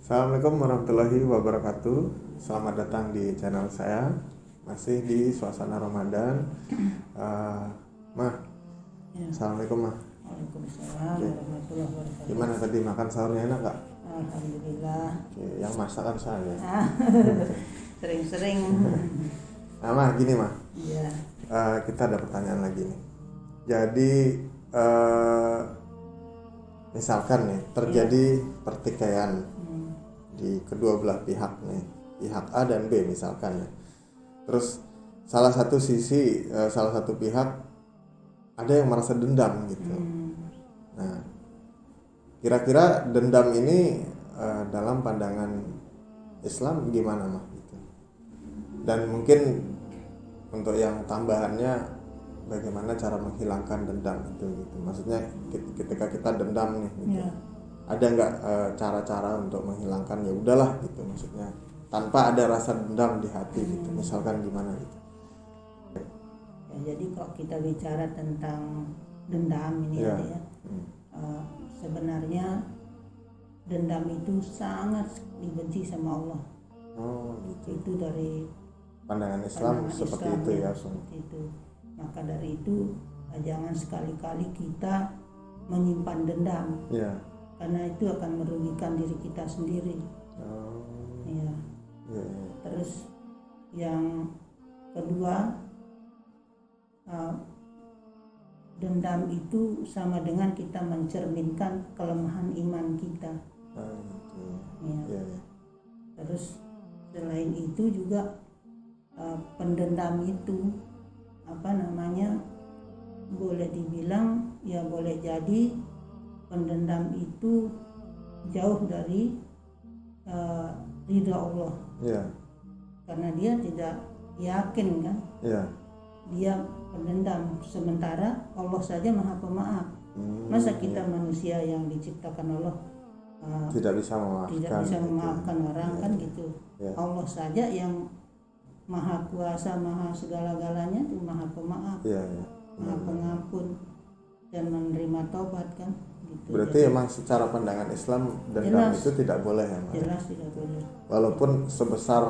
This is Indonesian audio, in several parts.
Assalamualaikum warahmatullahi wabarakatuh. Selamat datang di channel saya. Masih di suasana Ramadan. Mah, Ya. Assalamualaikum mah. Waalaikumsalam Oke. warahmatullahi wabarakatuh. Gimana tadi makan sahurnya, enak gak? Alhamdulillah. Oke, yang masak kan saya. Sering-sering. Nah mah, gini mah. Iya. Kita ada pertanyaan lagi nih. Jadi misalkan nih terjadi pertikaian di kedua belah pihak nih, pihak A dan B misalkan ya. Terus salah satu pihak ada yang merasa dendam gitu. Nah, kira-kira dendam ini dalam pandangan Islam gimana mah gitu. Dan mungkin untuk yang tambahannya, bagaimana cara menghilangkan dendam itu gitu. Maksudnya ketika kita dendam nih gitu. Ya. Ada nggak cara-cara untuk menghilangkan, ya udahlah gitu, maksudnya tanpa ada rasa dendam di hati gitu, misalkan gimana gitu. Ya, jadi kalau kita bicara tentang dendam ini Ya. ya, sebenarnya dendam itu sangat dibenci sama Allah. Oh gitu. Itu dari Pandangan Islam seperti itu ya. seperti itu. Maka dari itu jangan sekali-kali kita menyimpan dendam, Ya. karena itu akan merugikan diri kita sendiri. Oh. Ya. Ya. Terus yang kedua, dendam itu sama dengan kita mencerminkan kelemahan iman kita. Gitu. Ya. Ya. Terus selain itu juga pendendam itu boleh dibilang ya, boleh jadi pendendam itu jauh dari ridha Allah, Ya. karena dia tidak yakin kan, Ya. dia pendendam, sementara Allah saja maha pemaaf. Masa kita manusia yang diciptakan Allah Tidak bisa memaafkan. tidak bisa gitu. memaafkan orang Ya. kan gitu. Ya. Allah saja yang maha kuasa, maha segala-galanya, itu maha pemaaf, Ya. Ya. maha pengampun dan menerima taubat kan gitu. Berarti Jadi, emang secara pandangan Islam dendam Jelas. itu tidak boleh ya, Mas? jelas tidak boleh. Walaupun sebesar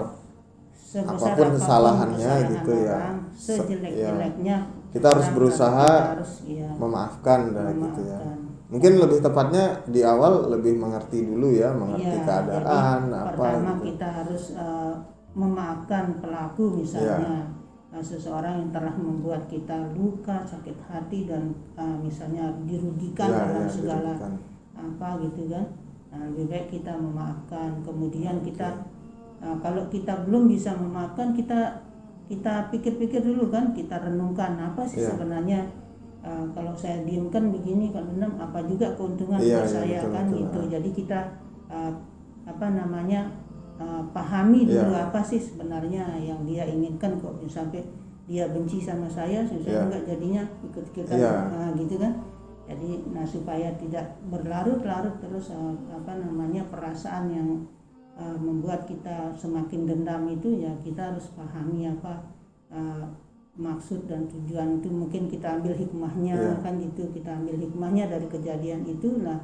Sebesar apapun apapun kesalahannya kesalahan gitu ya. orang, sejelek-jeleknya Kita harus orang, berusaha kita harus, ya, memaafkan dah gitu ya. memaafkan. Mungkin lebih tepatnya di awal lebih mengerti dulu ya, mengerti Iya, keadaan jadi apa pertama gitu. kita harus memaafkan pelaku, misalnya seseorang yang telah membuat kita luka, sakit hati, dan misalnya dirugikan dalam segala dirugikan. apa gitu kan. Nah, lebih baik kita memaafkan. Kemudian kita kalau kita belum bisa memaafkan, kita pikir-pikir dulu kan, kita renungkan apa sih sebenarnya. Kalau saya diamkan begini, kalau dendam apa juga keuntungan buat saya, betul, kan betul. gitu. Jadi kita pahami dulu apa sih sebenarnya yang dia inginkan. Kok sampai dia benci sama saya enggak jadinya ikut kita gitu kan. Jadi supaya tidak berlarut-larut terus perasaan yang membuat kita semakin dendam itu, ya kita harus pahami apa maksud dan tujuan itu. Mungkin kita ambil hikmahnya kan gitu, kita ambil hikmahnya dari kejadian itu lah.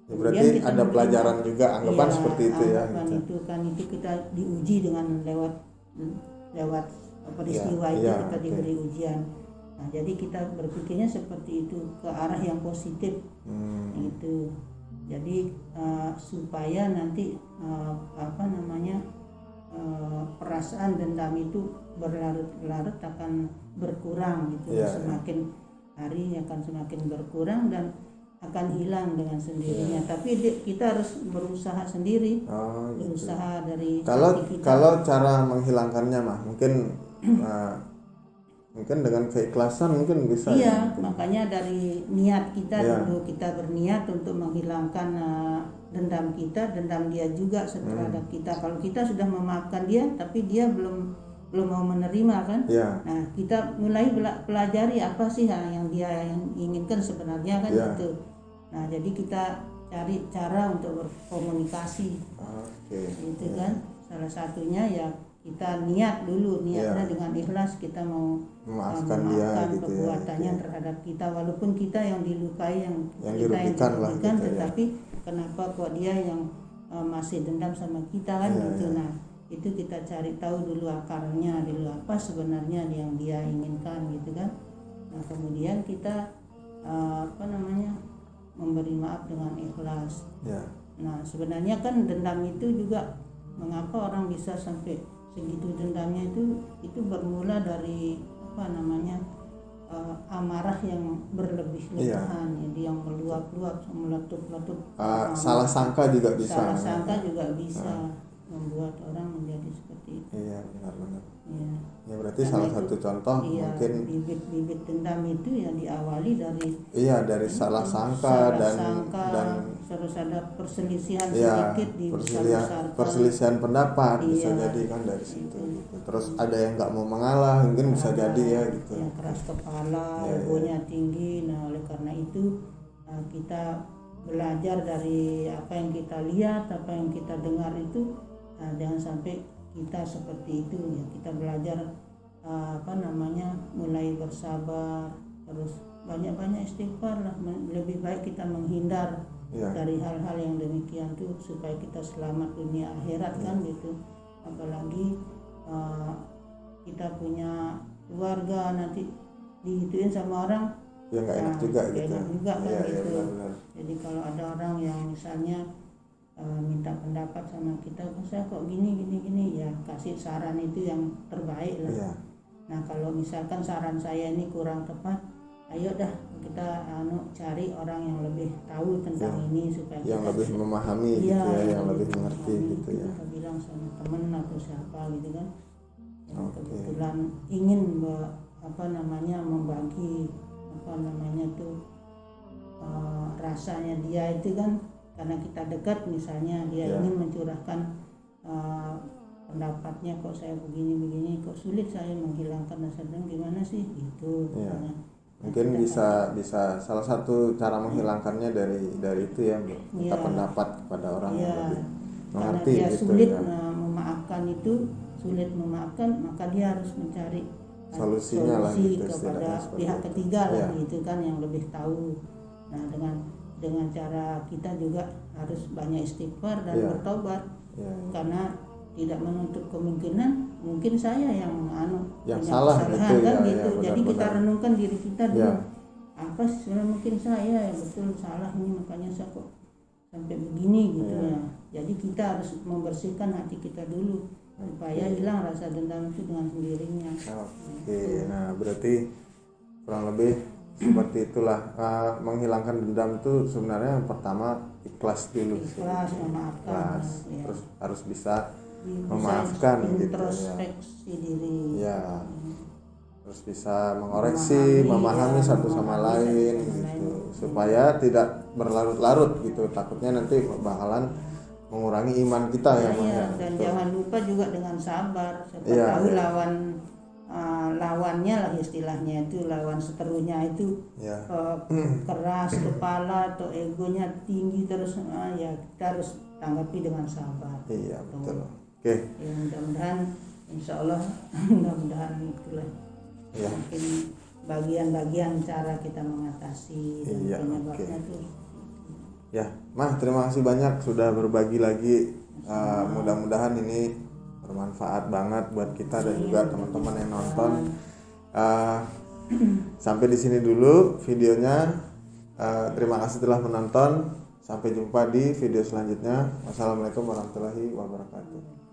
Ya, berarti ada pelajaran juga, anggapan seperti itu ya. Anggapan Gitu. itu kan, itu kita diuji dengan lewat peristiwa itu kita diberi ujian. Nah, jadi kita berpikirnya seperti itu, ke arah yang positif gitu. Jadi supaya nanti perasaan dendam itu berlarut-larut akan berkurang gitu. Semakin hari akan semakin berkurang dan akan hilang dengan sendirinya. Tapi kita harus berusaha sendiri, berusaha dari hati kita. Kalau cara menghilangkannya mah mungkin dengan keikhlasan mungkin bisa. Iya, makanya dari niat kita dulu, kita berniat untuk menghilangkan dendam kita, dendam dia juga terhadap kita. Kalau kita sudah memaafkan dia, tapi dia belum mau menerima kan. Nah, kita mulai pelajari apa sih yang dia inginkan sebenarnya kan gitu. Nah, jadi kita cari cara untuk berkomunikasi. Gitu kan. Salah satunya ya kita niatnya dengan ikhlas, kita mau memaafkan dia, perbuatannya terhadap kita, walaupun kita yang dilukai, yang kita yang dirugikan, tetapi kenapa kok dia yang masih dendam sama kita kan gitu. Nah itu kita cari tahu dulu akarnya dulu, apa sebenarnya yang dia inginkan gitu kan. Nah kemudian kita memberi maaf dengan ikhlas. Nah sebenarnya kan dendam itu juga, mengapa orang bisa sampai segitu dendamnya itu bermula dari amarah yang berlebih-lebihan, jadi yang meluap-luap, meletup-letup. Salah sangka juga bisa. Salah sangka juga bisa membuat orang menjadi seperti itu. Iya, benar-benar. Iya. Ya berarti karena salah satu contoh mungkin bibit-bibit dendam itu ya diawali dari salah sangka dan terus ada perselisihan sedikit perselisihan pendapat bisa jadi kan dari situ gitu. Terus ada yang nggak mau mengalah mungkin bisa jadi ya gitu. Yang keras kepala, egonya tinggi. Nah oleh karena itu kita belajar dari apa yang kita lihat, apa yang kita dengar itu, jangan sampai kita seperti itu ya. Kita belajar mulai bersabar, terus banyak-banyak istighfar lah. Lebih baik kita menghindar dari hal-hal yang demikian tuh supaya kita selamat dunia akhirat kan gitu. Apalagi kita punya keluarga, nanti digituin sama orang ya nggak enak juga gitu. Enak juga kan gitu. Benar. Jadi kalau ada orang yang misalnya minta pendapat sama kita, saya kok gini, ya kasih saran itu yang terbaik lah. Nah kalau misalkan saran saya ini kurang tepat, ayo dah kita cari orang yang lebih tahu tentang ini supaya yang kita lebih memahami yang lebih mengerti gitu ya. Kita bilang sama teman atau siapa gitu kan, yang kebetulan ingin membagi rasanya dia itu kan, karena kita dekat misalnya dia ingin mencurahkan pendapatnya, kok saya begini kok sulit saya menghilangkan rasa dendam, gimana sih gitu. Mungkin bisa salah satu cara menghilangkannya dari itu ya, minta pendapat kepada orang yang lebih mengerti karena dia gitu sulit ya. Sulit memaafkan, maka dia harus mencari solusinya solusi lah gitu, kepada pihak itu. ketiga lah gitu kan, yang lebih tahu. Nah dengan cara kita juga harus banyak istighfar dan bertobat, karena tidak menutup kemungkinan mungkin saya yang salah kesalahan gitu kan ya, gitu. Jadi kita renungkan diri kita dulu, apa sih mungkin saya yang betul salah ini, makanya saya kok sampai begini gitu ya. Jadi kita harus membersihkan hati kita dulu supaya hilang rasa dendam itu dengan sendirinya. Nah berarti kurang lebih seperti itulah. Menghilangkan dendam itu sebenarnya yang pertama ikhlas dulu. Ikhlas, memaafkan. Terus harus bisa memaafkan gitu ya. Introspeksi diri. Terus bisa mengoreksi, memahami satu sama lain gitu. Supaya tidak berlarut-larut gitu. Takutnya nanti bakalan mengurangi iman kita dan gitu. Jangan lupa juga dengan sabar. Siapa tahu lawannya lah istilahnya itu, lawan seterunya itu keras kepala atau egonya tinggi terus, ya kita harus tanggapi dengan sabar. Iya betul. Oke. Ya, mudah-mudahan insyaallah mudah-mudahan itulah mungkin bagian-bagian cara kita mengatasi penyebabnya tuh. Ya, Mah, terima kasih banyak sudah berbagi lagi. Mudah-mudahan ini bermanfaat banget buat kita dan juga teman-teman yang nonton. Sampai di sini dulu videonya. Terima kasih telah menonton. Sampai jumpa di video selanjutnya. Wassalamualaikum warahmatullahi wabarakatuh.